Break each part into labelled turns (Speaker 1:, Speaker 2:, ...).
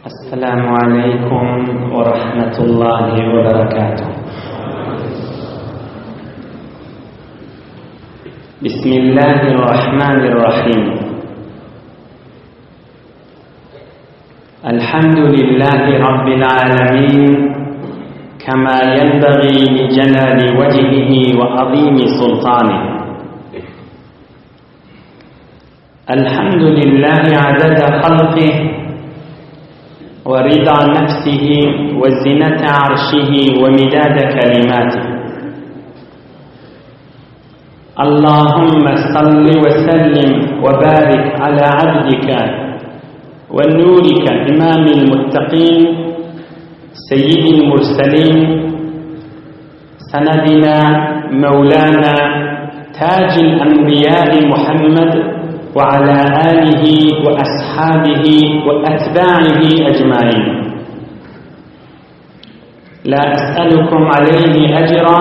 Speaker 1: السلام عليكم ورحمة الله وبركاته. بسم الله الرحمن الرحيم. الحمد لله رب العالمين كما ينبغي لجلال وجهه وعظيم سلطانه. الحمد لله عدد خلقه ورضا نفسه وزنة عرشه ومداد كلماته. اللهم صل وسلم وبارك على عبدك ونورك إمام المتقين سيد المرسلين سندنا مولانا تاج الأنبياء محمد وعلى آله وأصحابه وأتباعه أجمعين. لا أسألكم عليه أجرا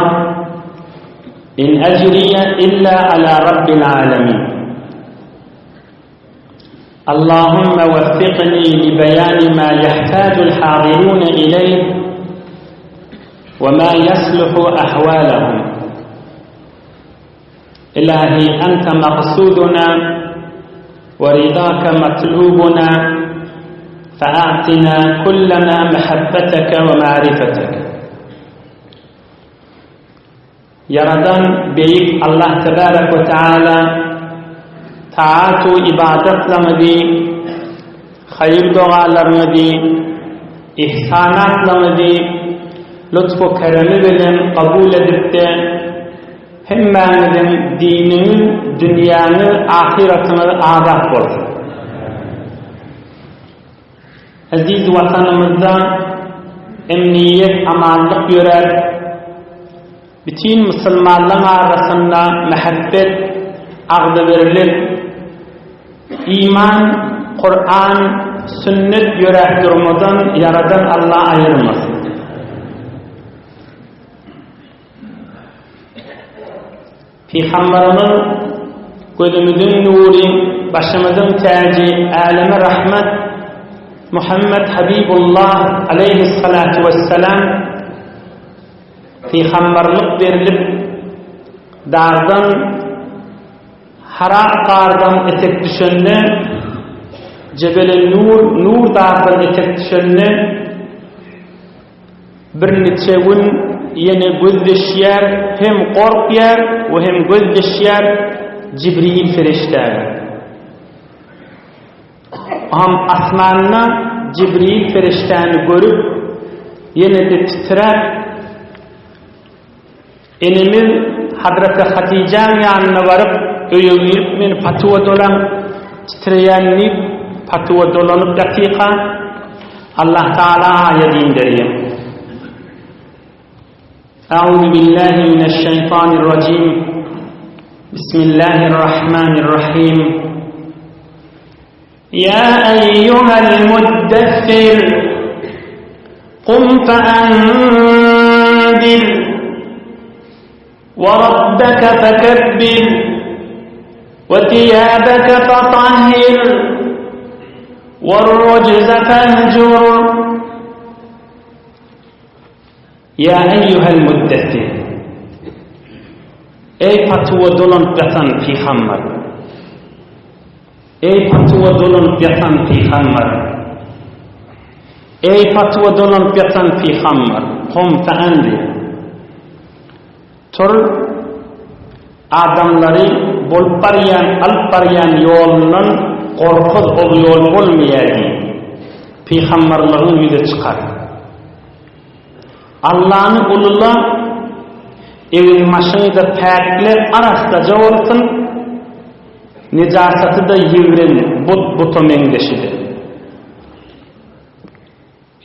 Speaker 1: إن أجري إلا على رب العالمين. اللهم وفقني لبيان ما يحتاج الحاضرون إليه وما يصلح أحوالهم. إلهي أنت مقصودنا ورضاك مطلوبنا، فأعطنا كلنا محبتك ومعرفتك. Yaradan beyik Allah Tebarek ve Teala taatu ibadetlemedi, hayır dualarmedi, ihsanatlemedi, lütfu keremi bilen kabul edip de hemmenizin dinini, dünyanı, ahiretini azat olsun. Aziz vatanımızda emniyet, amanlık görer, bütün Müslümanların arasında mehabbet ağdı verilir, iman, Kur'an, sünnet görer durmadan Yaradan Allah ayırmasın. Peygamberimiz gözümüzün nuru, başımızın tacı, aleme rahmet Muhammed Habibullah aleyhissalatu vesselam Peygamberlik verilip dardan harak qardan etek düşenle Cebel-i Nur dardan etek düşenle bir neçe gün yine gözdeşyer, hem korkyer ve hem gözdeşyer Cibril ferişte. Ham asmanına Cibril ferişteni görüp yine de titrer. Enimiz Hazreti Hatice'nin yanına varıp öyüyüp men patıva dolan titreyenlik patıva dolanıp dakika Allah Teala ayet indireyim. أعوذ بالله من الشيطان الرجيم. بسم الله الرحمن الرحيم. يا أيها المدثر قم فأنذر وربك فكبر وثيابك فطهر والرجز فاهجر. Ya eyyuhel müddessir. Ey patıva dolanıp yatan Peygamber. Ey patıva dolanıp yatan Peygamber. Ey patıva dolanıp yatan Peygamber. Kum fe'endir. Tur adamları bolup baryan, alıp baryan yolundan korkuz ol yol olmayaydı. Peygamberlerin yüze çıkar. Allah'ın ulula evin maşını da pekler arasıca olsun, necasatı da yivrin butu mendeşidir.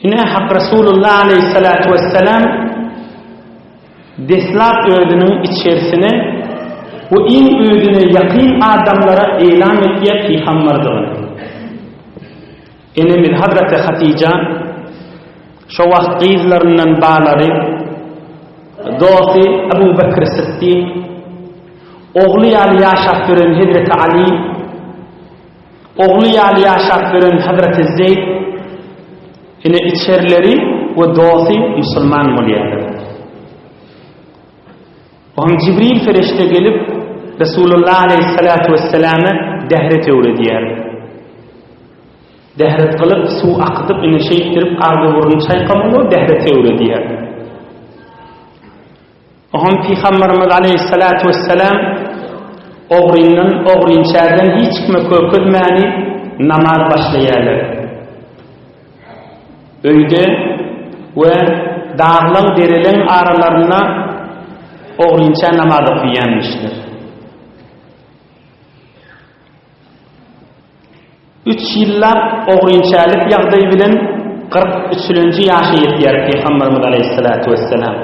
Speaker 1: Yine Hak Resulullah aleyhissalatu vesselam deslap öğüdünün içerisine bu in öğüdüne yakın adamlara ilan ettiği Peygamberdir. Enemiz Hazreti Hatice şu vaqt qizlarinden bağları do'sti Abu Bakr Siddiq, oğlu yali yaşap gören Hazreti Ali, oğlu yali yaşap gören Hazreti Zeyd, ine içerleri ve dosi musulman bolýarlar. Oňa Jibril ferişte gelip Resulullah aleyhissalatu vesselam'a dehret öwredýär. Dehret kılıp su akıtıp ine şeýtirip argy burun çaýkamalo dehret öwredýär. Oňa Peygamberimiz aleyhissalatu vesselam ogrinçadan hiç kime köpülmäni namaz başlaýarlar. Öýde we dağlaň derilen aralaryna ogrinça namaz okuýanmışlar. 3 ýyllap ogrinçalyk ýagdaý bilen 43-nji ýaşa ýetýär Peygamberimiz aleyhissalatu vesselam.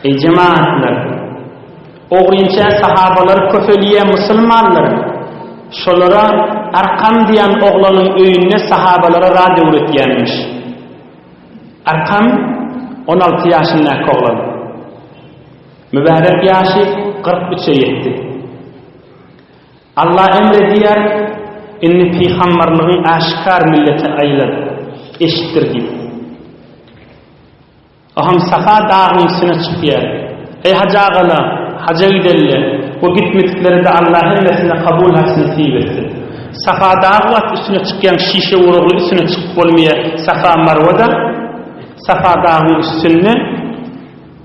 Speaker 1: Ey cemaatler, ogrinça sahabalar köfeliye musulmanlar. Şolara Arkam diýen oglanyň öýünde sahabalara rad öwretýänmiş. Arkam 16 ýaşyndaky oglan. Mübarek ýaşy 43'e ýetdi. Allah emredýär, inni peýgamberligiň aşkar millete aýlap eşitdirdi. Aham Safa dağının üstüne çıkıyor. Ey hacağala, haca giderle. O gitmedikleri de Allah'ın nesine kabul haksını seyversin. Safa dağı üstüne çıkayan şişe uğurlu üstüne çıkıp olmaya Safa Marva'da. Safa dağının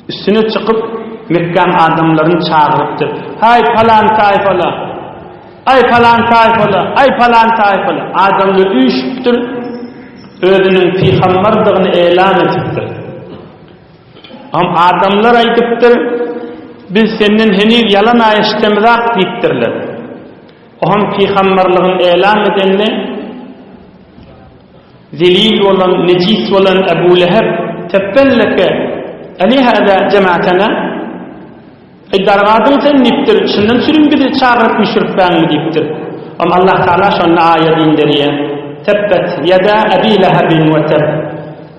Speaker 1: üstüne çıkıp Mekkam adamların çağırıptır. Hay falan tayfala, ay falan tayfala, ay falan tayfala. Adamlar üşüptür. Özünün peygamberliğini elan etiptir. Am adamlar aytıptır, biz senin henüz yalan ayıştemirak deyiptirler. Oğam peygamberliğin elan edenle zelil olan, necis olan Ebu Leheb tebbelleke alihada cemaatena dargadın sen deyiptir, şundan sürün bizi çağırıp müşrikben mi deyiptir. Am Allah Teala şunun ayet indiriye tebbet yada Ebi Lehebin ve teb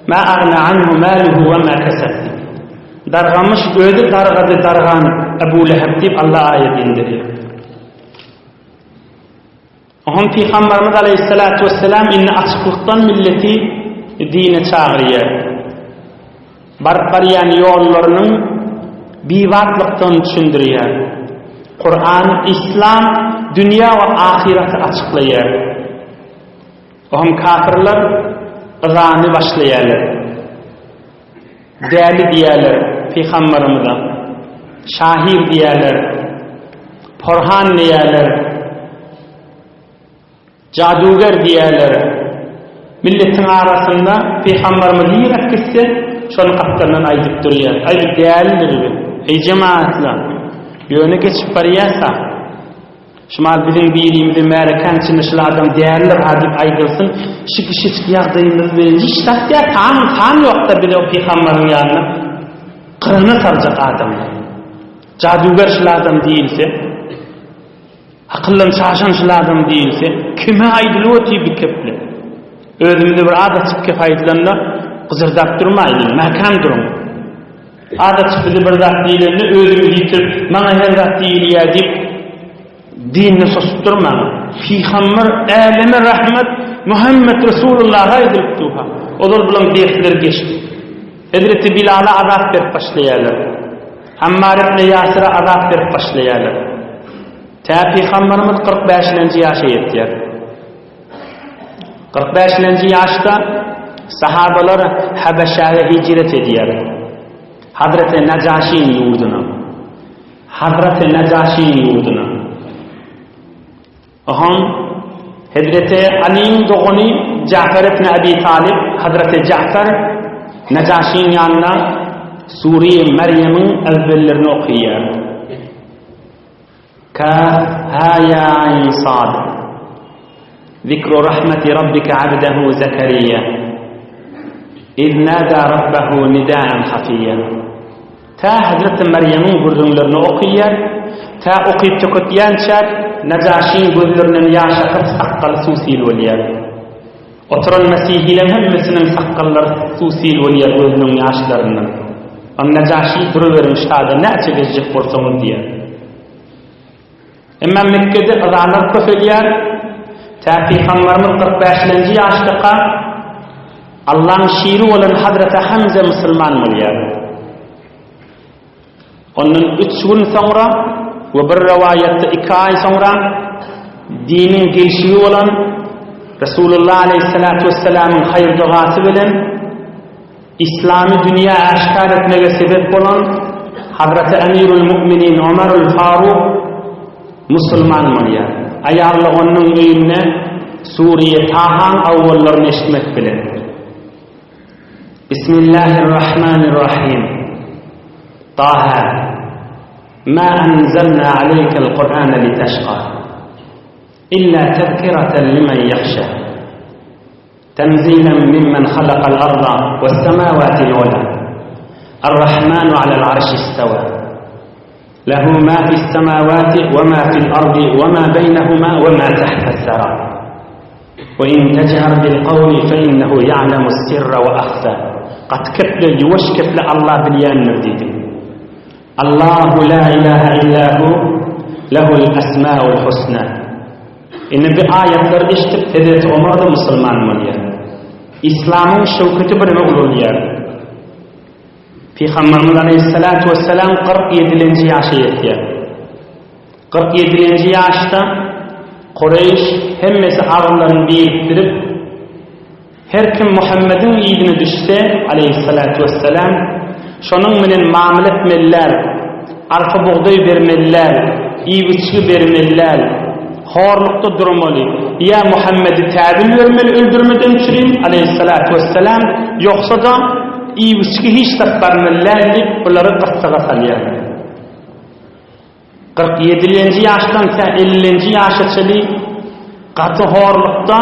Speaker 1: ma agna anhu maluhu ve ma kesebdi. Dargamış ödü dargan Ebu Leheb deyip Allah ayet indiriyor. Oğun Peygamberimiz aleyhissalatu vesselam inni açıklıktan milleti dine çağırıyor. Barbaryan yollarının bivatlıktan düşündürüyor. Kur'an, İslam, dünya ve ahireti açıklıyor. Oğun kafirler ızanı başlayarlar. Değerli diýerler Peygamberimize, şahir diýerler, porhan diýerler, caduger diýerler. Milletin arasında Peygamberimiz ýerek gitse, şonu kaptandan aýdyp durýar. Aýdyp değerlidir. Ey cemaatlar, ýöne geçip barýarsa, şumal bizim birimizi märekençini şol adam değerler adyp aýdylsyn, şu kişi ýagdaýymyz bilen hiç tatýa tam ýokda bile o Peygamberin ýanyna qyrına sarjak adamlar. Caduger şol adam diýilse, akyllan şaşan şol adam diýilse, kime aýdylýar diýip keple. Özümde bir ada çıkıp faýdalanna gyzyrdap durmaýdy, mäkam durum. Ada çıkıp bir zat diýilende özümi diýip, maňa her zat diýilýär diýip dinni susturma. Peygamber aleme rahmet Muhammed Resulullah'a ediliptuha. Olur bilen dersler geçti. Hazreti Bilal'a azap verip başlayalar. Ammar ibn Yasir'e azap verip başlayalar. Ta Peygamberimiz 45-nji ýaşa ýetýär. 45-nji ýaşda sahabalar Habeşa'ya hicret edýär. Hazreti Nacaşiň ýurduna. Hazreti Nacaşiň ýurduna. Aham Hazreti Ali'nin doğunu Cafer ibn Abi Talib, Hazreti Cafer Nacaşiň ýanyna Suriye Meryem'in evvellerini okuyor. Kaf ha ya ayn sad. Zikru rahmeti rabbika abdehu Zekeriya. İz nada rabbehu nidaan hafiyya. Ta Hazreti Meryem'in gurrunlarini okuyor. Ta okuyup tüketýänçä Nacaşiň gözlerinin ýaş akyp sakkaly suw sil bolýar. Oturan Mesihlilerin hemmesinin sakkalları suw sil bolýar gözünün ýaşlaryndan. Am Nacaşi duruvermiş hada näçe gezjek bolsaňyz diýär. Emma Mekke'de adalar köp edýär. Ta Peygamberimiz 45-nji ýaşda Allah'ın şiiri olan Hazreti Hamza Müslüman bolýar. Onun 3 gün sonra ve bir rivayette 2 ay sonra dinin gelişigi olan Resulullah aleyhissalatu vesselam'ın hayır duası bilen İslami dünya aşkar etmege sebep olan Hazreti Emirul Müminin Ömerul Faruk Müslüman bolýar. Ayarlı onun öýünde Suriye Tahan awwallaryny eşitmek bilen. Bismillahirrahmanirrahim. Taha ma anzalna aleykel Kur'an liteşqa illa tezkireten limen yakhsha tanzilan mimmen halaqal arda ves semawati wal ard. Ar-Rahmanu alel arşi istawa. Lehu ma fis semawati ve ma fil ardi ve ma beynehuma ve ma tahta's sara. Ve in tejhar bil qawli fe innehu ya'lemu's sirra ve akhfa. Qad kepli yuwaş kepli Allah bilýändir diýdi. Allahu la ilahe illahu lehul esmaul husna. Ine bir ayetler işitip Hazreti Ömer da Müslüman bolýar. İslamyň şöwketi birine ululýar. Peygamberimiz aleyhissalatu vesselam 47-nji ýaşa ýetýär. 47-nji ýaşda Qurayş hemmesi aglaryny biriktirip her kim Muhammed'in ýigine düşse aleyhissalatu vesselam şonuň menen muamele etmeliler, arka buğday bermeliler, iýbiçi bermeliler, horlukda durmaly. Ya Muhammed'i täbil bermeli öldürmeden çürin aleyhissalatu vesselam, yoksa da iýbiçi hiç tapbarmeliler diýip bulary qıssaga salýar. 47-nji ýaşdan 50-nji ýaşaçyly gaty horlukda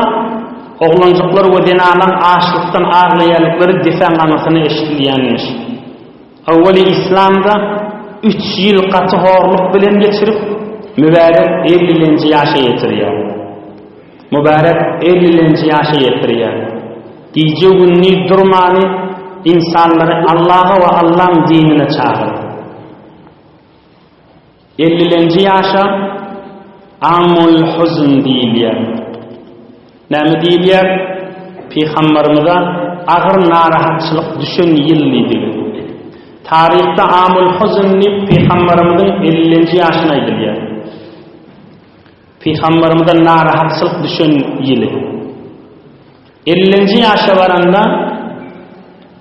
Speaker 1: oglanjyklar we denalan açlykdan ağlaýanlyklary defen ganasyny eşitilýänmiş. Awwaly İslamda 3 ýyl gaty horluk bilen geçirip mübarek 50-nji ýaşa ýetirýär. Mübarek 50-nji ýaşa ýetirýär. Gije günni durmany insanlary Allah'a we Allah'ın dinine çağıryp. 50-nji ýaşa amul huzn diýilýär. Näme diýilýär? Peygamberimize agyr narahatçylyk düşen ýyl diýilýär. Tarihte amul huzunni Peygamberimizin 50-nji ýaşyna aýdylýar. Peygamberimize narahatçylyk düşen ýyly. 50-nji ýaşa baranda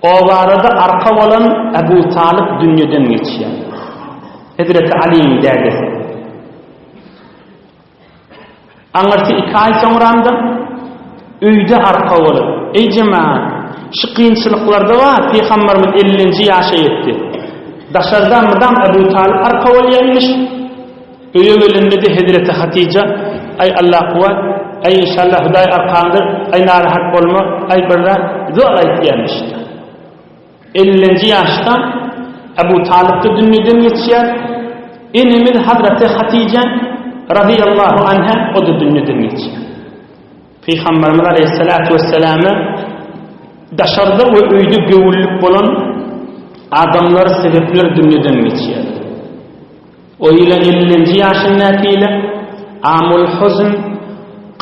Speaker 1: o barada arka bolan Ebu Talib dünýeden geçýär. Hazreti Ali'nin dägesi. Aňarty 2 ay soňranda öýde arka bolup, ey jemaat, şu kıyınçılıklarda var, Peygamberimiz 50-nji ýaşa ýetdi. Daşardan mıdan Ebu Talib arka bolýarmış. Öýe gelende de Hazreti Hatice, ay Allah kuwat, ay inşallah Hudaý arkandyr, ay narahat bolma, ay birra dua aýtýarmış. 50-nji ýaşda Ebu Talib de dünýeden geçýär. Enimiz Hazreti Hatice radıyallahu anha o da dünýeden geçýär. Peygamberimiz aleyhissalatu vesselam'a daşarda ve öýde göwüllük bolan adamlar sebepler dünýeden geçýär. O ýyla 50-nji ýaşyny näkile amul huzn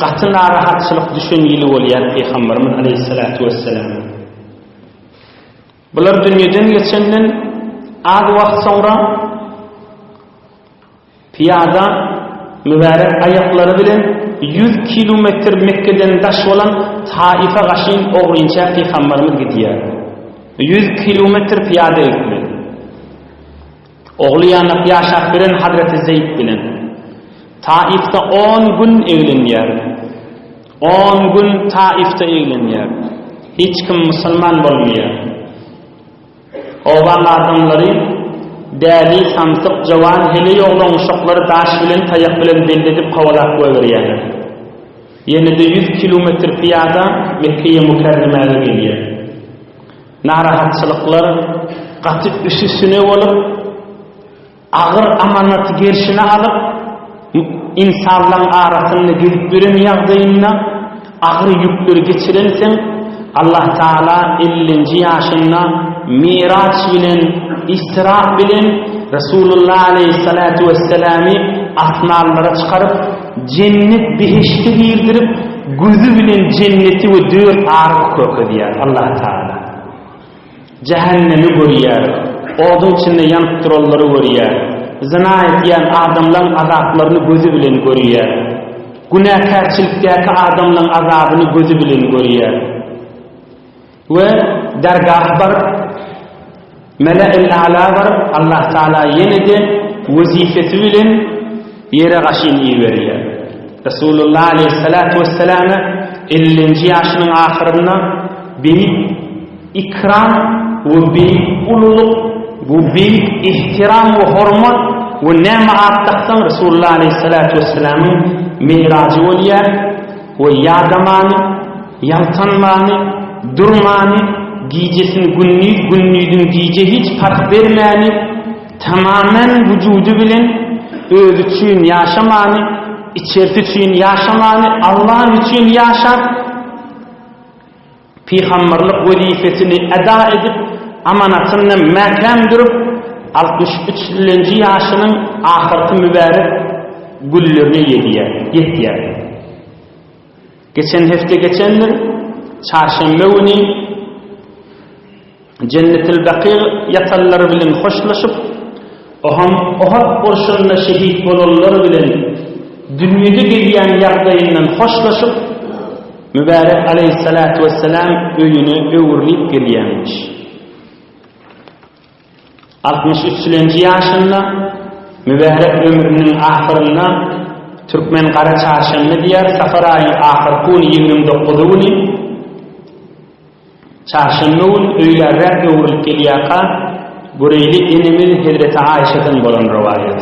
Speaker 1: gaty narahatçylyk düşen ýyly bolýar Peygamberimiz aleyhissalatu vesselam. Bular dünýeden geçenden az wagt soňra piyada mübarek aýaklary bilen 100 kilometr Mekke'den daş olan Taif'e gaşyn oğrunça Peygamberimiz gidýär. 100 kilometr piyada gitmeli. Oğlu ýanyp ýaşap bilen Hazreti Zeyd bilen Taif'te 10 gün eglenýär. 10 gün Taif'te eglenýär. Hiç kim musulman bolmaýar. Oban adamlary däli samsyk jawan hele ýoglan uşaklary daş bilen taýak bilen beldedip hawalap goýberýär. Ýene-de 100 kilometr piyada Mekke'ye Mukarremäge gelýär. Narahatçylyklar gaty üstüne bolup agyr amanaty gerşine alyp insanlaryň arasyny girip biren ýagdaýynda agyr ýükleri geçirenseň Allah Taala 50-nji ýaşynda Miraç bilen Isra bilen Resulullah aleyhissalatu vesselam'ı asmanlara çıkarıp cennet behişti girdirip gözü bilen cenneti ve dört arık kökü diýär Allah Taala. Cehennemi görýär, odun içinde yanıp duralları görýär. Zina etýän adamlaryň azaplaryny gözü bilen görýär. Günahkarçylyktaki adamlaryň azabyny gözü bilen görýär. Ve dergah bar, mele'il a'la bar, Allah Taala yenide wazifeti bilen yere gaşyn iýerýär. Resulullah aleyhissalatu vesselam 50-nji ýaşynyň ahyrynda beýik ikram we beýik ululuk, bu beýik ihtiram we hormat we näme atdykdan Resulullah aleyhissalatu vesselamyň mihrajy bolýar we ýadamany, ýaltanmany, durmany, gijesin günnüdün gije hiç fark bermäni, tamamen vücudu bilen özü üçin ýaşamany, içerisi üçin ýaşamany, Allah üçin ýaşap, peygamberlik wezifesini eda edip, amanatyny mäkem durup, 63-nji ýaşynyň ahyrky mübarek güllerini ýetýär. Geçen hefte geçendir, çarşamba günü Cennetil Baqi yatalları bilen hoşlaşıp, oham Uhud urşunda şehit bolanlar bilen dünýede gelýän ýagdaýyndan hoşlaşıp, mübarek aleyhissalatu vesselam öýüne öwürlip gelýänmiş. 63-nji ýaşynda mübarek ömrüniň ahyrynda Türkmen Qara Çarşamba diýär, safar aýynyň ahyrky 29-gyny çarşamba gün öýlerler öwürlip gelýärka, göreyli enemiz Hazreti Aişa'dan bolan rivayet.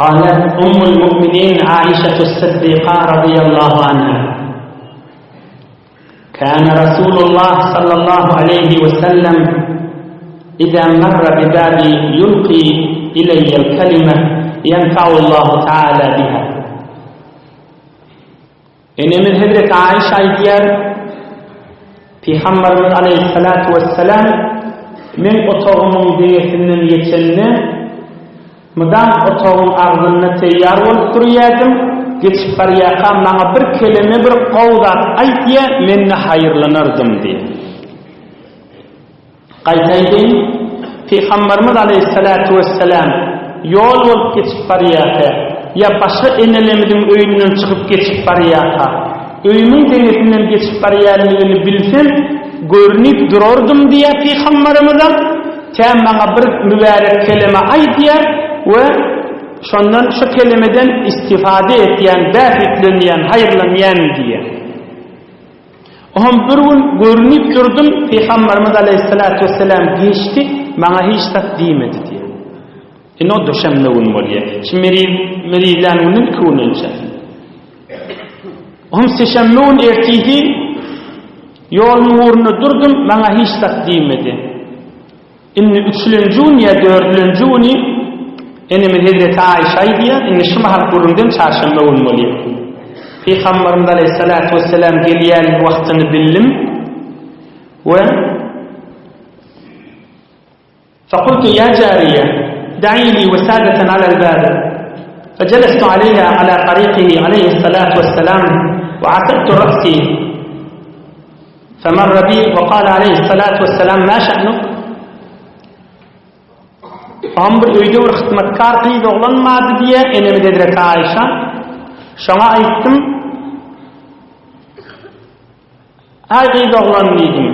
Speaker 1: قالت أم المؤمنين عائشة الصديقة رضي الله عنها كان رسول الله صلى الله عليه وسلم إذا مر ببابي يلقي إلي الكلمة ينفع الله تعالى بها. Enemiz Hazreti Aişa diýär, Peygamberimiz aleyhissalatu vesselam men otağımın deýesinden geçenni mudan otağın ağzına teýýar bolup durýardım, geçip barýaka maňa bir kelime bir gowdat aýtýa, men haýyrlanardım diýär. Gaýtaýdym, Peygamberimiz aleyhissalatu vesselam ýol bolup geçip barýaka, ya başka enelemizin öýünden çykyp geçip barýaka, öýümiň deňesinden geçip barýarlygyny bilsem, görnüp durardym diýär Peygamberimiz. Sen maňa bir mübarek kelime aýtýar we şondan şu kelimeden istifade etýän, bähitlenýän, haýyrlanýan diýär. Oňam bir gün görnüp durdum, Peygamberimiz aleyhissalatu vesselam geçti, maňa hiç tat diýmedi diýär. Ino döşemle gün bolýar. Şimdi merilan günün kununca. Oňam seşemle gün ertigi ýoluň uğruna durdum, maňa hiç tat diýmedi. Inni 3-nji gün ya 4-nji güni enemiz Hazreti Aişa diýär, inni şu mahal gurundan çarşamba gün bolýar. Peygamberimiz aleyhissalatu vesselam gelýän wagtyny bildim we فقلت يا جارية دعي لي وسادة على الباب. فجلست عليها على طريقه عليه الصلاة والسلام وعقدت رأسي فمر بي وقال عليه الصلاة والسلام ما شأنك؟ Amr öýde bir hyzmatkar gyz oglanmady diýe enemi Hazreti Aişa. Şoňa aýtdym, "Ay gyz oglan diýdim.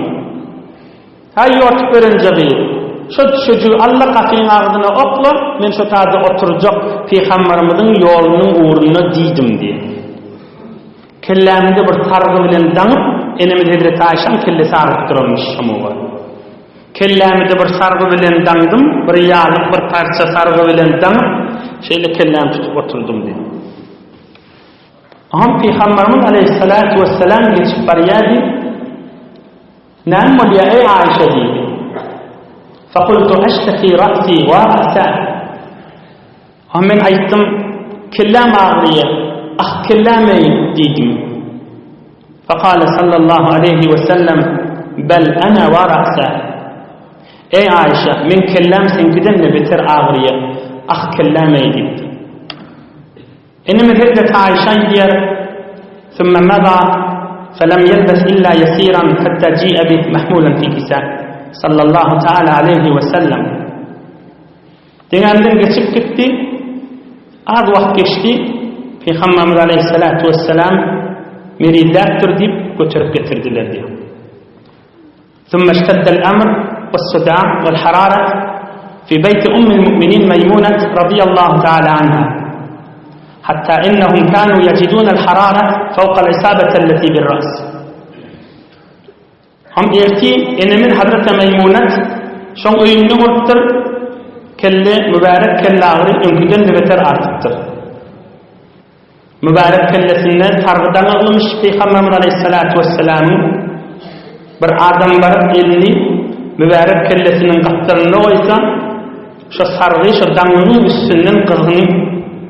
Speaker 1: Hay ýotup berenje bir. Şu çocuğu Allah kapının ağzına okla, men şu taada oturacak Peygamberimizin yolunun uğruna diýdim" diye. Kellämde bir sargı bilen daňyp, enemiz Hazreti Aişaň kellesi ağrıp durmuş şomuga. Kellämde bir sargı bilen daňdym, bir ýalyk bir parça sargı bilen daňyp, şeýle kelläm tutup oturdum diye. Aham Peygamberimiz aleyhissalatu vesselam geçip barýardy. "Näme bolýar ey Aişa?" diýdi. فقلت أشتكي رأسي ورأسه. ومن أيتم كلام أغرية كلام ديدم. فقال صلى الله عليه وسلم بل أنا ورأسه. أي عائشة من كلام سنكدن بتر أغرية كلام يديد. إنما هدت عائشة ديار ثم مضى فلم يلبث إلا يسيرا حتى جيء به محمولا في كساء صلى الله تعالى عليه وسلم. Degenden geçip gitti. Az vaqt geçti. Peygamberimiz aleyhissalatu vesselam meridlerdir deyip götürüp getirdiler diyor. ثم اشتد الأمر والصداع والحرارة في بيت أم المؤمنين ميمونة رضي الله تعالى عنها حتى إنهم كانوا يجدون الحرارة فوق الإصابة التي بالرأس. هم يأتي إن من حضرة ميمونة شون أينه مرتر كل مبارك كل آغري يمكن نبتر آرتبتر مبارك كل سنة تارغدان أغلمش في خمام عليه الصلاة والسلام bir adam barıp elini mübarek kellesinin qatlarına koysa şu sargı şu dangının üstünden kızını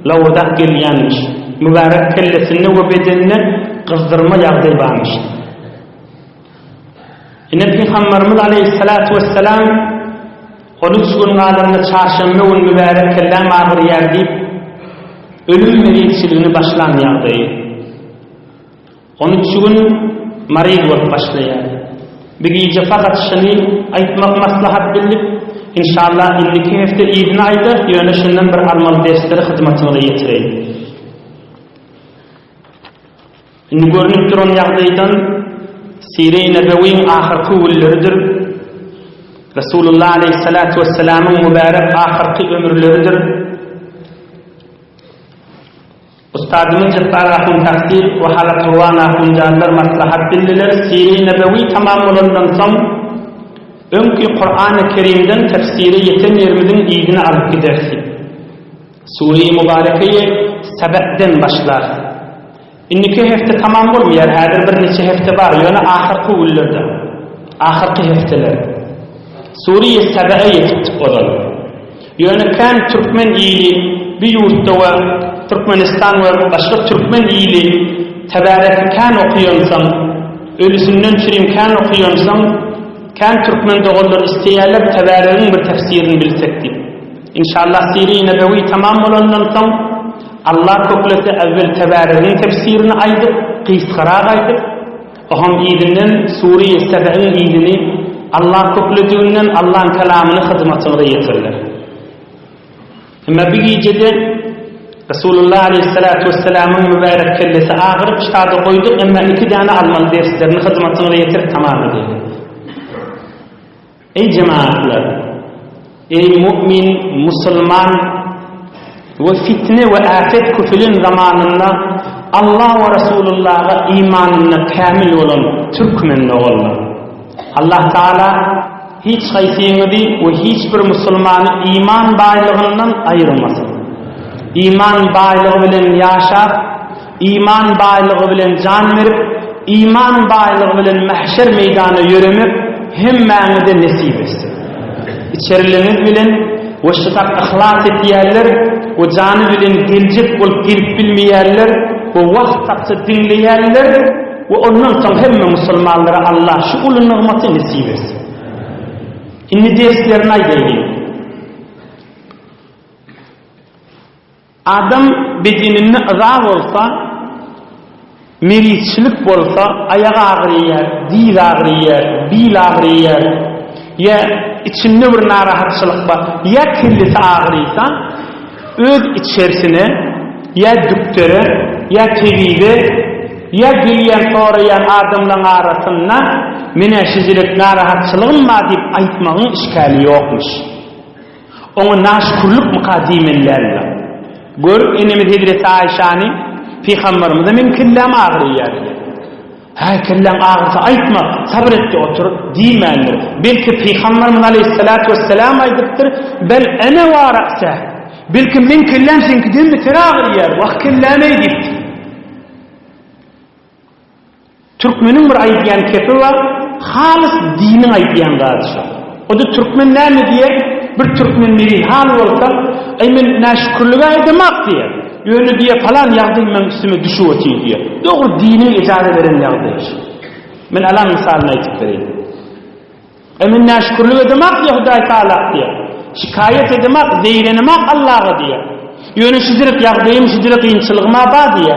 Speaker 1: lavurdak gelyanmış. Mübarek kellesini ve bedenini kızdırma yağdığı varmış. Yine Peygamberimiz aleyhissalatu vesselam 13 gün kadar çarşamba gün mübarek kellem ağır yer deyip ölüm melekçiliğini başlan yağdığı. 13 gün marid olup başlayar. Bigice fakat şunu aytmak maslahat bilip inşallah indiki hafta idin ayda yöne şundan bir almal dersleri hizmetine getireyim. Indi görünüp duran yağdaydan Sire-i Nebevi'nin ahirki ömürleridir. Resulullah aleyhissalatu vesselam'ın mübarek ahirki ömürleridir. Ustadımız Cebbar Rahim Takdir ve Halat Ruvan Rahim Canlar maslahat bildiler. Sire-i Nebevi tamam olandan sonra önkü Kur'an-ı Kerim'den tefsiri yeten yerimizin iyidini alıp gidersin. Sure-i Mübareke'ye sebepten başlar. İnniki hefte tamam olmuyor. Her bir neçe hefte var. Yani ahirki ullerde. Ahirki hefteler. Sure-i Sebe'ye yetip olan. Yani kan Türkmen iyiliği bir yurtta var. Türkmenistan ve başka Türkmen iyiliği tebarek kan okuyorsan, ölüsünden çürüyüm kan okuyorsan, kan Türkmen'de olur isteyerler tebarekin bir tefsirini bilsek deyip. İnşallah Sire-i Nebevi tamam olandan sonra Allah köklesi evvel tebarekin tefsirini aydıp, kıyskara aydıp, oham iyidinden Sure-i Sebe'nin iyidini Allah köklediğinden Allah'ın kelamını hizmetine getirirler. Ama bir gecede Resulullah aleyhissalatu vesselam'ın mübarek kellesi ağırıp ştada koyduk ama 2 tane almalı derslerini hizmetine getirip tamam edelim. Ey cemaatler, ey mümin, Müslüman ve fitne ve afet küfülün zamanında Allah ve Resulullah'a imanına kamil olan Türkmenli olan Allah Teala hiç haysiyeti ve hiçbir Müslümanı iman baylığından ayırmasın. İman baylığı bilen yaşar, iman baylığı bilen can verip, iman baylığı bilen mahşer meydanı yürümüp, hemmeni de nesip etsin. İçerileriniz bilen, ve şıtak ihlas etiyerler, ve canı bilen gelecek olup gelip bilmeyerler, ve vakt taksı dinleyerler, ve ondan sonra hemme Müslümanlara Allah şu ulu nığmatı nesip etsin. İnni derslerine aydayım. Adam bedenine ıza olsa, meritçilik olsa, ayağı ağrıyer, dil ağrıyer, bil ağrıyer, ya içinde bir narahatçılık var, ya kellesi ağrıysa, öz içerisine, ya doktora, ya tevide, ya geliyen sorayan adamların arasında, meneşicilik narahatçılığın ma deyip aytmağın işgali yokmuş. Onu naşkurluk mukadimenlerle. Görüp enimiz Hazreti Ayşe'nin Peygamberimize men kellem ağrıyer. Ha kellem ağrısa aytma, sabretdi otur diýmändir. Belki Peygamberimiz aleyhissalatu vesselam aydypdyr, bel ene waraqsa. Belki men kellem senkiden beter ağrıyer. Wagt kellem aýdypdy. Türkmenin bir aýdýan kepi var, halis dini aýdýan zat. O da Türkmen näme diýer? Bir Türkmen meri hal bolsa, men näşkurlyga edemek diýer. Ýöne diýe falan ýagdaý men üstüme düşüp ötýär diýer. Dogry dini ijara beren ýagdaý. Men alan misalyny aýtyp bereyim. Men näşkurlyk edemek diýer Hudaý Taala diýer. Şikayet edemek, zeýrenemek Allah'a diýer. Yönü şidirip yağdayım, şidirip kıyınçılığıma ba diye.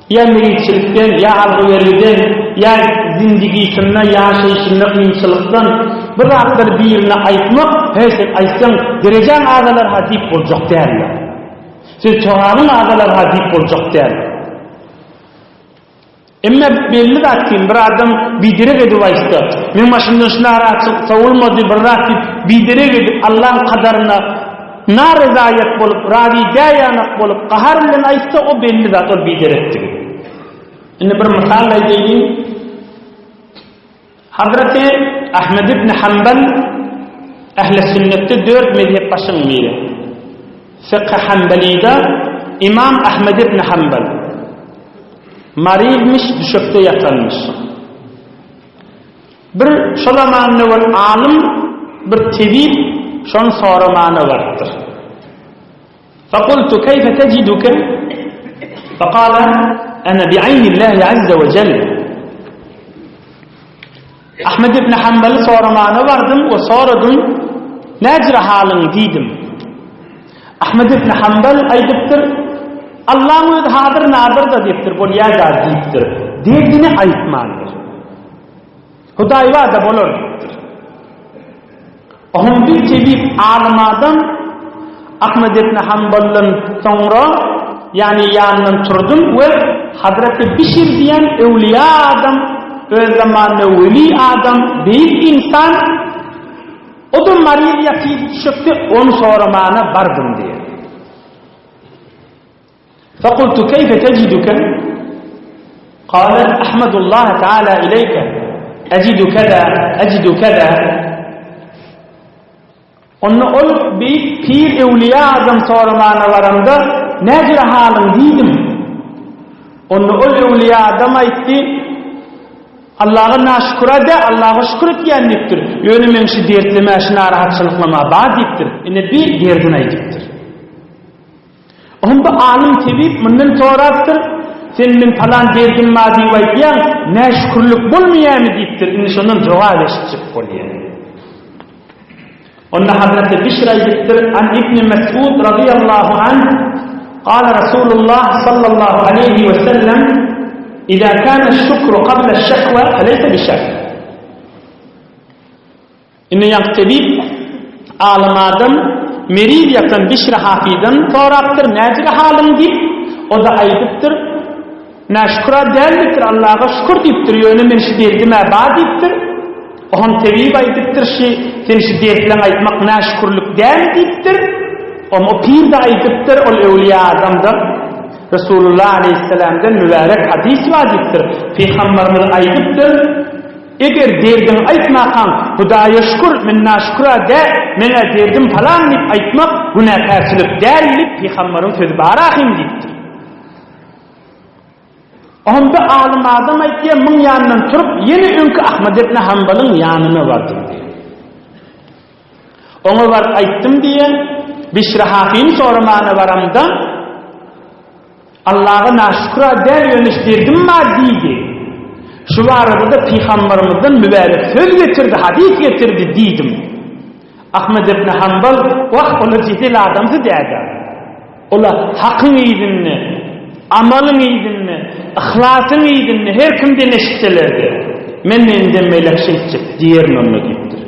Speaker 1: Ya meyitçilikten, ya algıveriden, ya zindigisinde, ya şeyşinde kıyınçılıktan bir rahatları birine aytmak, sen aytsan dereceğin ağalar hadip olacak derler. Sen çoğanın ağalar hadip olacak derler. Emme belli datkin bir adam bidirek edip aytsa, men maşından şuna rahatsız savulmadı bir rahatsız bidirek edip Allah'ın kadarına narizayet bolup, radigayanak bolup, qaharlen aytsa o belli zat o bidirektir. Indi bir misal aytayım. Hazreti Ahmed ibn Hanbal ehl-i sünnette 4 mezhep başın miri. Fıkh Hanbali'de İmam Ahmed ibn Hanbal marilmiş, düşökte yatanmış. Bir şolamanı var alim, bir tebib, şon soramanı vardır. فَقُلْتُ كَيْفَ تَجِدُكَ فَقَالَ أَنَا بِعَيْنِ اللّٰهِ عَزَّ وَجَلَّ Ahmed ibn Hanbal'ı soramanı vardım, o soradım, necre halın deydim. Ahmed ibn Hanbal aydıptır, Allah'ın özü hadır nadir da deyiptir, bol yaza deyiptir. Derdini aytmandır. Hudayva da bolor deyiptir. Ohun bir tebib alimadan Ahmed ibn Hanbal'ın sonra yani yanından turdum ve Hazreti Bişir diyen evliya adam, öz zamanı veli adam, büyük insan, o da maril yatıyı çıktı, onu soramana vardım diye. فقلت كيف تجدك قال أحمد الله تعالى إليك أجد كذا أجد كذا onu ol bir pir evliya adam sormana varamda necre halin dedim. Onu ol evliya adam aytti Allah'a naşkura de Allah'a şükür etkenliktir. Yönü men şu dertleme şu narahatçılıklama baziptir. Ine bir derdin aytiptir. Onda alim tebib bundan soraktır. Sen men falan derdim madi aytyan ne şükürlük bolmayan deyiptir. Ine şondan cevap eşitip bolýar. Onda Hazreti Bişr aytiptir an İbn Mes'ud radıyallahu anh قال رسول الله صلى الله عليه وسلم إذا كان الشكر قبل الشكوى فليس بشكر. إن يقتبي عالم آدم مريد يكن بشر حافظا توراktır necir halin deyip o da ayıptır. Naşkura derliktir Allah'a şükür deyiptir. Yönü men şu derdime ba deyiptir. Ohun tebib ayıptır sen şu dertlen aytmak naşkurluk der deyiptir. O pir de ayıptır ol evliya adamdan. Resulullah Aleyhisselam'dan mübarek hadis vaziptir. Peygamberimiz ayıptır. Eğer derdin aytmakan Hudaya şükür men naşkura de mene derdim falan deyip aytmak günahkarçılık derlip Peygamberin sözü barahim deyiptir. Onda alim adam aytdiye min yanından turup yeni önkü Ahmed ibn Hanbal'ın yanına vardım diye. Ona var ayttım diye Bişr Hafi'nin sormana varamda Allah'a naşkura der yönüştirdim ma deydi. Şu arada da Peygamberimizden mübarek söz getirdi, hadis getirdi deydim. Ahmed ibn Hanbal vah ola cidil adamdı derdi. Ola hakkın iydinni, amalın iydinni, ihlasın iydinni her kimden eşitselerdi. Men enden meylek şeytçik diyerin onunla deyiptir.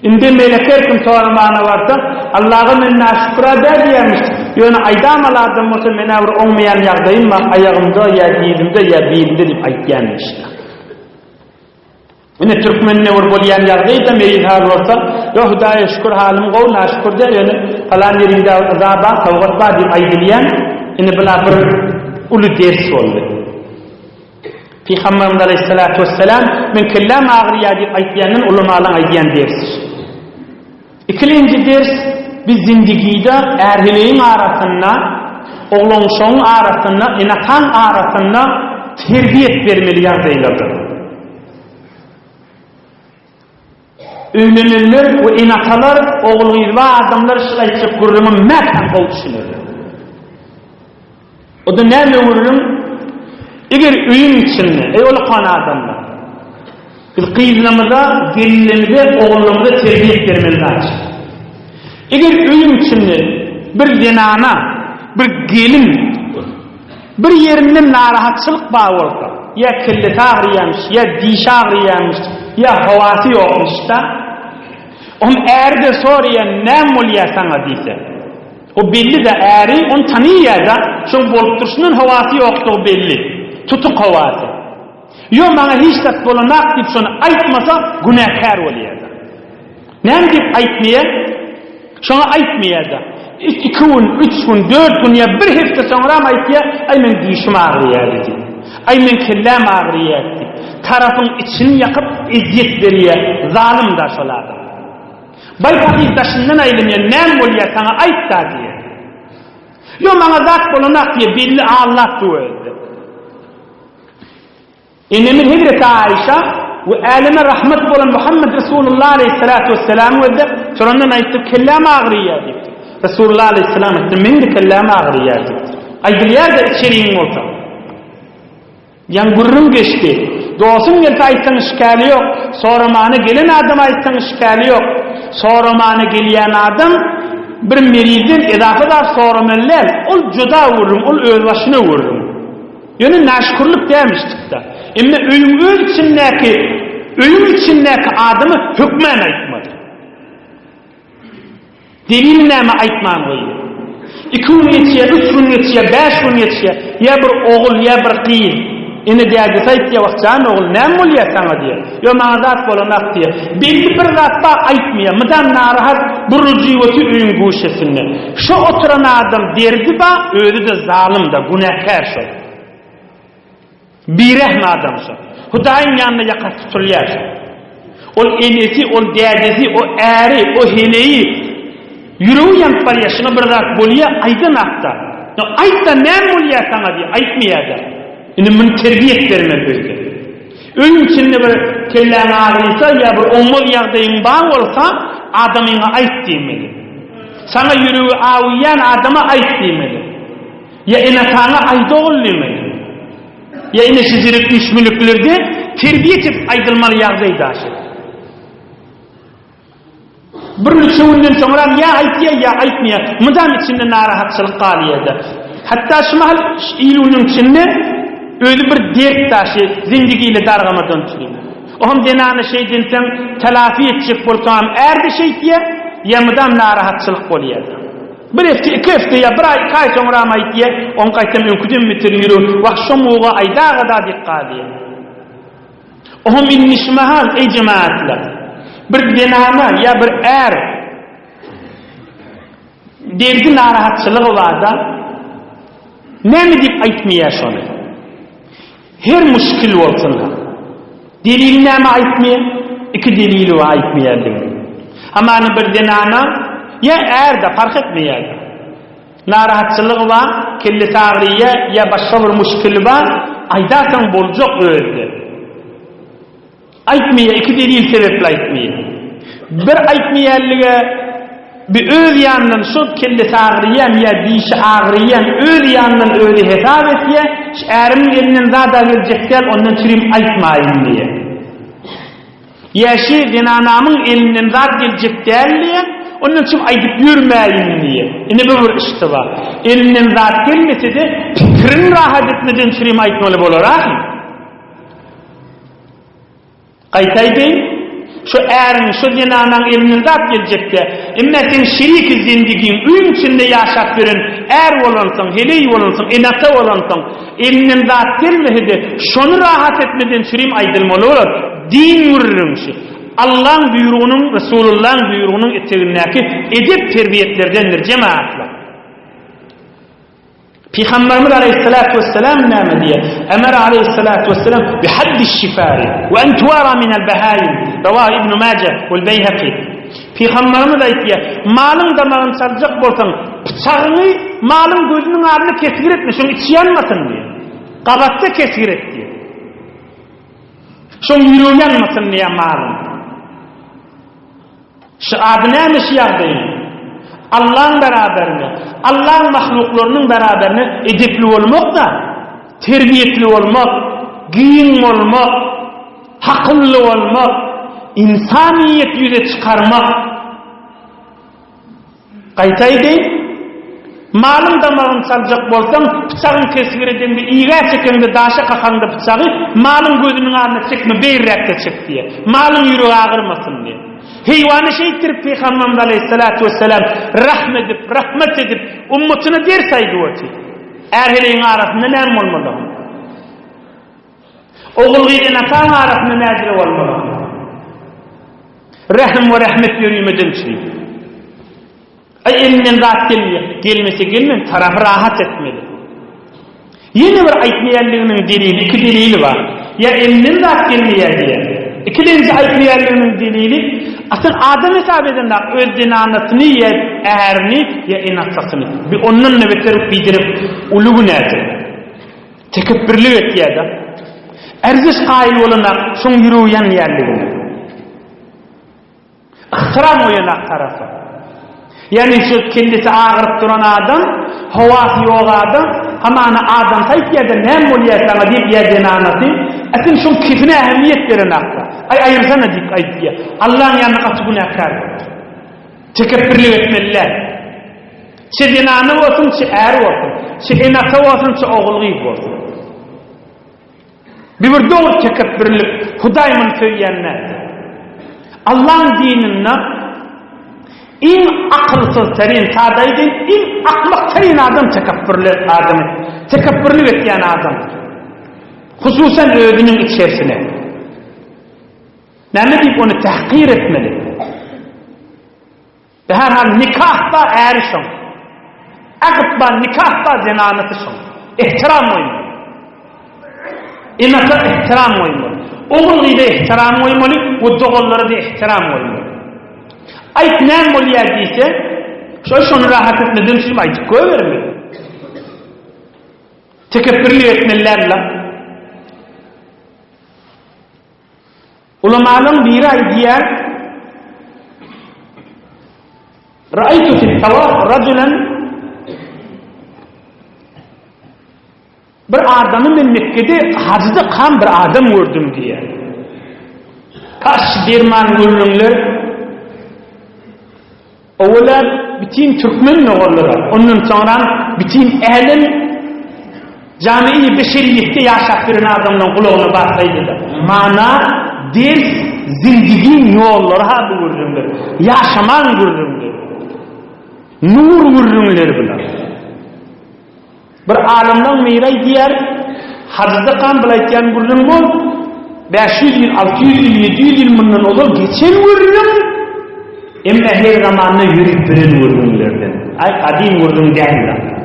Speaker 1: Indi meylek her kim sormana varsa Allah'a men naşkura der diyermiş. Yani aydam aladım olsa men avr olmayan yağdayım mı ayağımda ya dilimde ya bilimde deyip aytyanmıştı. Yine Türkmenine vur bolyan yağdayı da meyin hal olsa ya Hudaya şükür halim qol naşkür der yani falan yerinde azaba tavgat var deyip aydileyen yine bula bir ulu ders oldu. Peygamberimiz Aleyhissalatu vesselam men kellam ağrıya deyip aytyanın ulamalan aytyan ders. İkinci ders biz zindigide erhileyin arasında, oğlonşoğun arasında, inakan arasında terbiyet vermeli yazıyladır. Ünlünler ve inakalar, oğluyla adamlar şılayçıp gurrumun məhkəm ol düşünür. O da ne vururun? Eğer öyün içinde, oğlu kana adamlar. Biz kıyızlamıza, gelinlerimize, oğlumuza terbiyet vermeli açık. Eğer öyün içinde bir zenana, bir gelin, bir yerinden narahatçılık bağı olsa, ya kelleti ağrıyamış, ya dişi ağrıyamış, ya havası yokmuş da, onun erde soruya ne mulya sana deyse, o belli de eri, onu tanıyya da, şun bolup duruşunun havası yoktu o belli, tutuk havası. Yo bana hiç de bolanak deyip şunu aytmasa, günahkar oluyor da. Ne deyip aytmaya? Şuna aytmaya da. 2 gün, 3 gün, 4 gün ya bir hafta sonra aytmaya, ay men dişim ağrıyor dedi. Ay men kellem ağrıyor dedi. Tarafın içini yakıp izzet veriyor, zalim da şoladı. Bayfaqi taşından aylımya, nem oluyor sana ayt da diye. Yo bana zat bolanak diye belli Allah duvardı. İnnemir Hazreti Aişa ve aleme rahmet olan Muhammed Resulullah aleyhissalatu vesselam ve de şurandan ayıttı kellem ağrıyor dedi. Resulullah aleyhisselam etti men de kellem ağrıyor dedi. Aydılıyar da içeriğin olsa. Yan gurrum geçti. Doğsun gelse aytsan işgali yok. Soramana gelen adam aytsan işgali yok. Soramana geliyen adam bir meridin edafadar sorameller. Ol juda vururum, ol öz başına vururum. Yani naşkurluk demiştik da. Emne ölüm içindeki adamı hükmen aytmadı. Delil näme aytman goýdy. 2 gün geçiye, 3 gün geçiye, 5 gün geçiye, ya bir oğul, ya bir kıyın. Ine däge saýtdy wagtjan ogul näme bolýar saňa diýer. Yo maňa zat bolanak diýer. Belli bir zatda aýtmaýar. Mydan narahat bir rujywati öýün goşesinde. Şu oturan adam derdi ba, öýdi de zalim da, günahkar şo. Birehme adam şo. Hudaýyň ýanyna ýakat tutulýar. Ol enesi, ol dädesi, o äri, o heleyi ýüregi ýanp barýar. Şuna bir zat bolýar, aýdan akta. Ya aýtda näme bolýar saňa diýer, aýtmaýar da. Ini mun terbiyet verme böyle. Öňün içinde bir kellän ağrıysa ya bir omul ýagdaýyň bar bolsa adamyňa aýt diýmeli. Sana ýüregi awýan adama aýt diýmeli. Ya ene sana aýdol diýmeli. Ya ene şizirik düşmünliklerde terbiýet edip aýdylmaly ýagdaý daşy. Bir neçe günden soňra ya aýtýar ya aýtmaýar. Mudam içinde narahatçylyk galýardy. Hatta şu mahal ýylynyň içinde öyle bir dert taşı zindigiyle dargamadan çıkıyor. Ohum denanı şeyden sen telafi edecek bolsam erdi şey diye yamıdan narahatçılık oluyor. Bir hafta, 2 hafta ya bir ay kay sonra ama diye on kaytam önküdüm bitiriyor. Vakşomuğa aydağa da dikkat diye. Ohum innişmahal ey cemaatler. Bir denanı ya bir derdi narahatçılığı var da ne mi deyip aytmaya şonu? Her müşkil olsun. Delil näme aýtmaýar? 2 delili we aýtmaýardyk. Hamany bir denana ya erde fark etmeýär. Narahatçylygy we kellesi ağrıya ya başga bir müşkil we aýdasaň boljak öýdi. Aýtmaýar 2 delil sebepli aýtmaýar. Bir aýtmaýarlygy bir öz ýanyndan şu kellesi ağrıyan ya dişi ağrıyan öz ýanyndan öýle hesap etýär. Şärimin elinden zada geljekler ondan çirim aýtmaýyn diye. Ýaşy denanamyň elinden zat geljekler diye ondan çirim aýdyp ýürmäýin diye. Ine bir işdi bar. Elinden zat gelmese de pikirin rahat etmeden çirim aýtmaly bolar. Gaýtaýdy şu ärin, şu denananyň elinden zat geljekde. Emmetin şerik zindigiň öýün içinde ýaşap bilen är bolansyň, heley bolansyň, enata bolansyň, elinden zat gelmehidi, şonu rahat etmeden çirim aýdylmaly bolar. Din ýürürmüşi. Allah'ın buyruğunun, Resulullah'ın buyruğunun eteğindeki edep terbiyetlerdendir cemaatler. Peygamberimiz aleyhissalatu vesselam näme diye? Emir aleyhissalatu vesselam bi haddiş şifari ve en tuara minel behaim. Ravah İbn Majah vel Beyhaqi. Peygamberimiz aytýar, malın damağını sarjak bolsaň, bıçagyny malın gözünün ardyna kesgir etme, şoň içi ýanmasyn diye. Gabatda kesgir et diye. Şoň ýüregi ýanmasyn diye malın. Şu adnäme şu ýagdaý. Allah'ın beraberine, Allah'ın mahluklarının beraberine edepli olmak da, terbiyetli olmak, giyin olmak, hakıllı olmak, insaniyet yüze çıkarmak. Qaytaydı, Malın damağını çalacak bolsam, bıçağın kesgireden bir iğe çekende, daşa kakanda bıçağı, malın gözünün ağzına çekme, beyrekte çek diye. Malın yürüğü ağırmasın diye. Heyvanı şeytirip Peygamberimiz Aleyhisselatü Vesselam rahmet edip, ummetine dersaydı o ki. Erheleyin arasında ne olmalı? Oğul giden atan arasında ne olmalı? Rahim ve rahmet yürüyümeden çiğ. Elinden rahat gelmese gelmeyin, tarafı rahat etmeli. Yeni bir ayetmeyerliğinin delili, iki delili var. Ya elinden rahat gelmeye diye. İkinci ayetmeyerliğinin delili, asıl Adem hesap edenler öz dinanatını ya eğerini ya inatsasını. Bir onun nöbetleri bildirip uluğu nerede? Tekebbürlü et ya da. Erziş kail olanak son yürüyen yerliğine. İhtiram oyanak tarafı. Yani şu kendisi ağırıp duran adam, havası yok adam, hamana adam sayıp yerden hem oluyor sana deyip yerden anlatayım. Esin şun kifine ehemmiyet verin akla. Ay ayırsana deyip ayıp diye. Allah'ın yanına katı günahkar. Tekebbürlü etmeliler. Çe dinanı olsun, çe er olsun. Çe inatı olsun, çe oğulgıyıp olsun. Bir doğru tekebbürlük, Hudayman söyleyenler. Allah'ın dinine İn akılsız terin tadaydın, in aklak terin adam tekebbürlü adamı. Tekebbürlü etken adam. Hususen özünün içerisine. Ne deyip onu tahkir etmeli. Ve herhal nikahta erişim. Akıtba nikahta zenanatışım. İhtiram oymalı. İnata ihtiram oymalı. Oğul da ihtiram oymalı, o doğulları da ihtiram oymalı. Ayıp ne moliyat deyse, şunu rahat etmeden şimdi ayıp koyuverir. Tekebbürlü etmelerle. Ulemanın biri ay diyer, Ra'aytu fil tavaf raculen bir adamı men Mekke'de hacda kan bir adam gördüm diye. Kaç derman görünümler oğullar bütün Türkmen oğulları, onun sonra bütün ehlin cami-i beşeriyette yaşap birin adamdan kulağına baksaydı da. Mana, ders, zindigin yolları ha bu görünümler. Yaşaman görünümler. Nur görünümler bunlar. Bir alimden miray diyer, hacda kan bilayken görünüm ol, 500 yıl, 600 yıl, 700 yıl bundan olur, geçen görünüm, emme her zamanla yürüp birin vurdumlardan. Ay kadim vurdum değiller.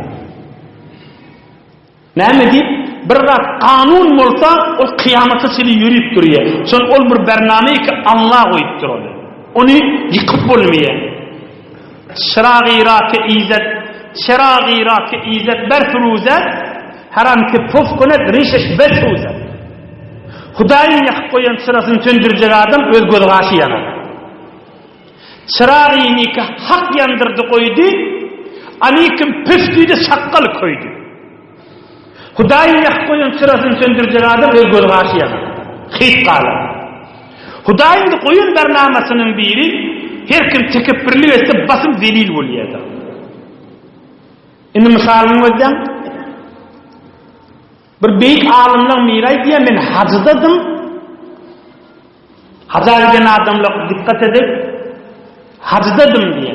Speaker 1: Ne deyip? Bir kanun olsa o kıyamata seni yürüp duruyor. Son ol bir bernameyi ki Allah koyup duruyor. Onu yıkıp olmaya. Şerâg-ı irâk-ı izzet berfuruzet haram ki pof konet rişeş besuzet. Hudayın yakıp koyan sırasını söndürecek adam öz gözgaşı yanar. Çırağıyı nikah hak yandırdı koydu, anikim püftüydü sakkal koydu. Hudayın yak koyun sırasını söndürecek adam öz gözgaşı yanar. Hit kala. Hudayın da koyun bernamasının biri, her kim tekebbürlü etse basım delil oluyor. Şimdi misalını özden, bir beyik alimden miray diye men hacıdadım, hacı giden adamla dikkat edip, hacıdadım diye.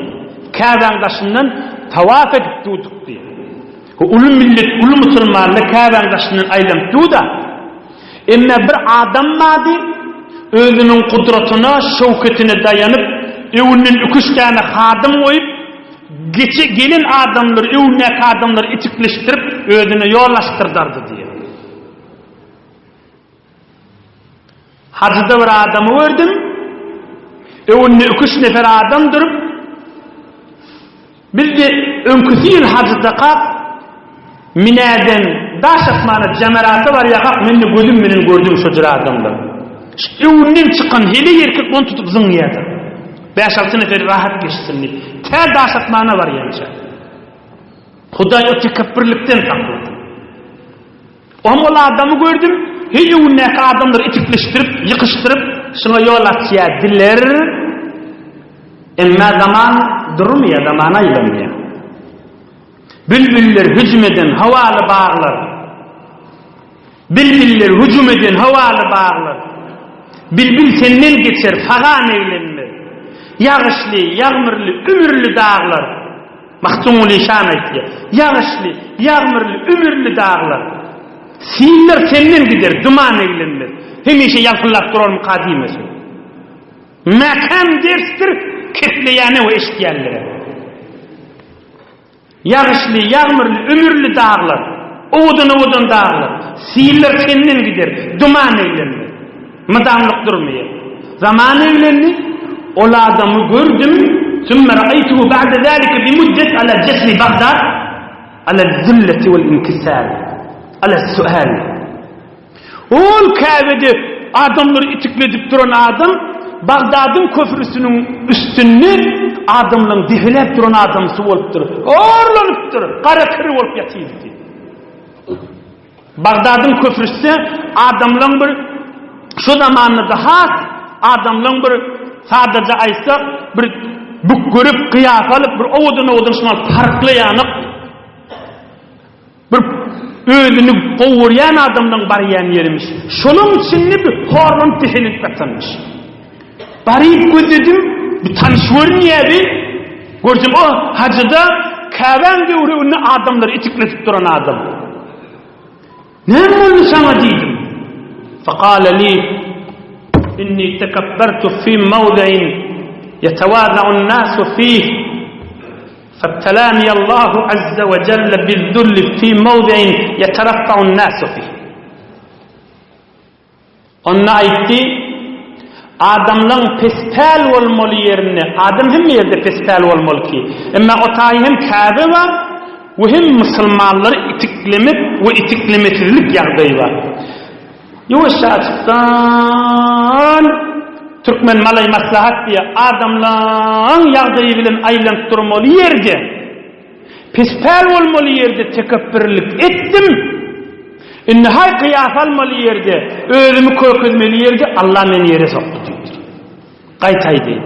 Speaker 1: Kâbe'nin taşından tavaf edip durduk diye. Ulu millet, ulu musulmanla Kâbe'nin taşından aylam durda. Emme bir adam madi, özünün kudretine, şevketine dayanıp, evinin 2 tane hadım koyup, gelin adamlar, evindeki adamları itikleştirip, özünü yollaştırdardı diye. Hacıda bir adamı gördüm, evinde 2 nefer adam durup, bir de önküsü yıl hacıda kalk, Mine'den daş asmanı cemeratı var ya kalk, ben de gözüm benim gördüğüm şucur adamlar. Evinden çıkan heli erkek onu tutup zıngıyadı. 5-6 nefer rahat geçsin diye. Ter daş asmanı var yanca. Huday o tekebbürlükten sakladı. Ama adamı gördüm, hiç evindeki adamları itikleştirip, yıkıştırıp, şuna yol açıyadiler. Emme zaman durmuyor, zaman ayılamıyor. Bülbüller hücum eden havalı bağlar. Bülbüller hücum eden havalı bağlar. Bülbül senden geçer fagan eylenme. Yağışlı, yağmurlu, ümürlü dağlar. Mahtumul İşan aytdı. Yağışlı, yağmurlu, ümürlü dağlar. Siller senden gider, duman eylenmez. Hemişe yalpıllap durar mı kadimesi. Mekan derstir, kesleyene o eşkiyellere. Yağışlı, yağmurlu, ümürlü dağlar. Oğudun dağlar. Siller senden gider, duman eylenmez. Mıdamlık durmaya. Zaman eylenmez. Ol adamı gördüm. Sümme ra'aytuhu ba'de zâlike bimuddet ala cesri Bagdad. Ala zilleti vel inkisal. Ala sual. Ol Kabe'de adamları itikledip duran adam, Bagdad'ın köprüsünün üstünü adamların dihilep duran adamsı olup durur. Orlanıp durur. Kara kırı olup yatıydı. Bagdad'ın köprüsü adamların bir şu zamanında has adamların bir sadece aysa bir buk görüp kıyafalıp bir oğudun şunal farklı yanıp bir özünü kovuryan adamdan bariyen yermiş. Şunun içinde bir horlan tihilip katılmış. Bariyip gözledim, bir tanışvör niyedi. Gördüm o hacıda Kabe'nin devrini adamları itikletip duran adam. Ne mi sana dedim? Fakale li inni tekabbertu fi mevdi'in yetevâda'un nâsu fîh فابتلاني الله عز وجل بالذل في موضع يترفع الناس فيه. Onun aytti adamların pespel olmalı yerine adam hem yerde pespel olmalı ki ama o tayi hem Kabe var ve hem Müslümanları itiklemek ve itiklemesizlik yağdayı var. Yavaşça açıktan Türkmen malay maslahat diye adamların yağdayı bilen aylanıp durmalı yerde pespel olmalı yerde tekebbürlük ettim. Hay kıyaf almalı yerde ölümü korkutmalı yerde Allah beni yere soktu diyor. Qaytay değil.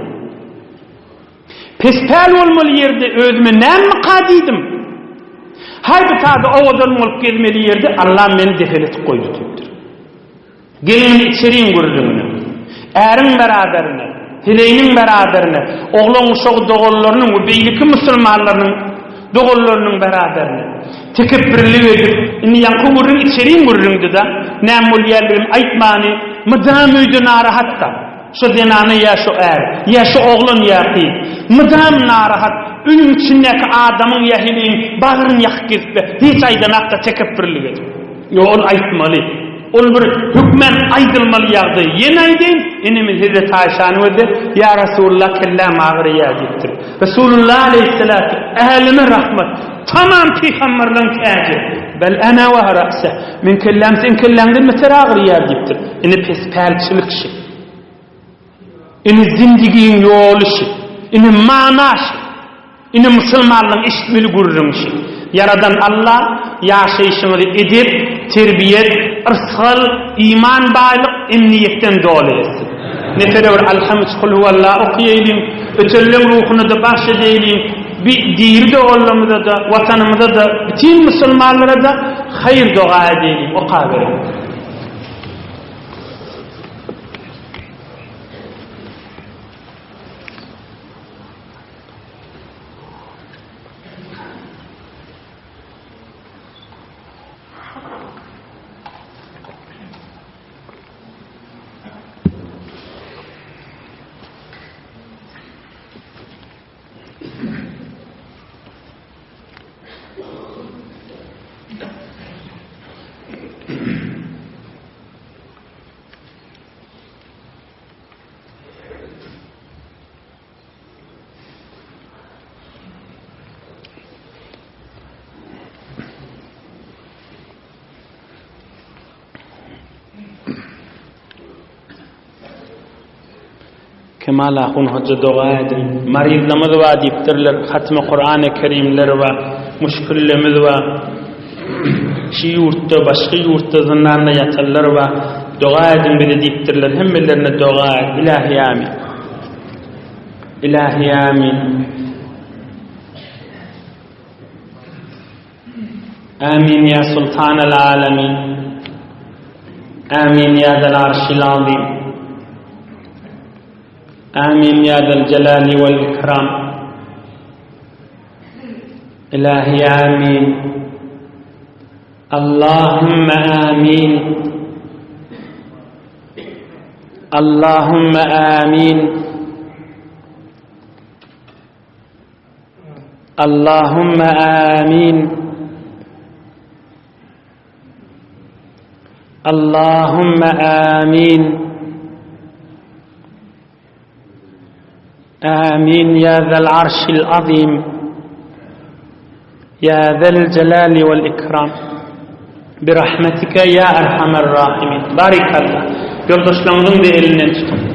Speaker 1: Pespel olmalı yerde özüme nem kadiydim. Hay bir tabi oğudalım olup gelmeli yerde Allah beni defelet koydu diyor. Gelin içeriğin görülümünü. Erin beraberine, hileynin beraberine, oğlan uşağı doğullarının ve beyliki Müslümanlarının doğullarının beraberine tekebbürlü edip inni yankı vurun içeriğin vurundu da nemul yerlerim aytmani mıdam öydü narahatta şu zenanı ya şu ya şu oğlun ya ki mıdam narahat ünün içindeki adamın ya hileyin bağırın yak gezbe hiç aydan akta tekebbürlü edip yol aytmalı ol bir hükmen aydılmalı yağdı yen aydın inimiz Hazreti Ayşe'nin ödü ya Resulullah kellam ağrı ya gittir Resulullah aleyhissalatu ehlime rahmet tamam peygamberlerin tacı bel ana ve ra'se min kellam sen kellamdan meter ağrı ya gittir ini pespelçilik şey ini zindigiyin yolu şey ini mana şey ini Müslümanlığın işitmeli gururun şey yaradan Allah yaşayışını edip terbiyet ırsal iman bağlılık emniyetten dolu etsin. Nefere var alhamd kul huvallahu okuyayım. Ötürlüm ruhunu da bahşedeyelim. Bir diri de oğlumda da vatanımda da bütün Müslümanlara da hayır dua edelim. O kabere. Kemal ahun hoca dua edin. Marizlamız var deyiptirler. Hatmi Kur'an-ı Kerimler var. Müşküllemiz var. Şi yurtta, başka yurtta zindanla yatarlar var. Dua edin bile deyiptirler. Hemmelerine dua et. İlahi amin. İlahi amin. آمين يا سلطان العالمين. آمين يا ذا العرش العظيم. آمين يا ذا الجلال والإكرام. إلهي آمين. اللهم آمين. اللهم آمين. اللهم آمين. اللهم آمين. آمين يا ذا العرش العظيم. يا ذا الجلال والإكرام برحمتك يا أرحم الراحمين. بارك الله. Yoldaşlarımızın da elinden tutun.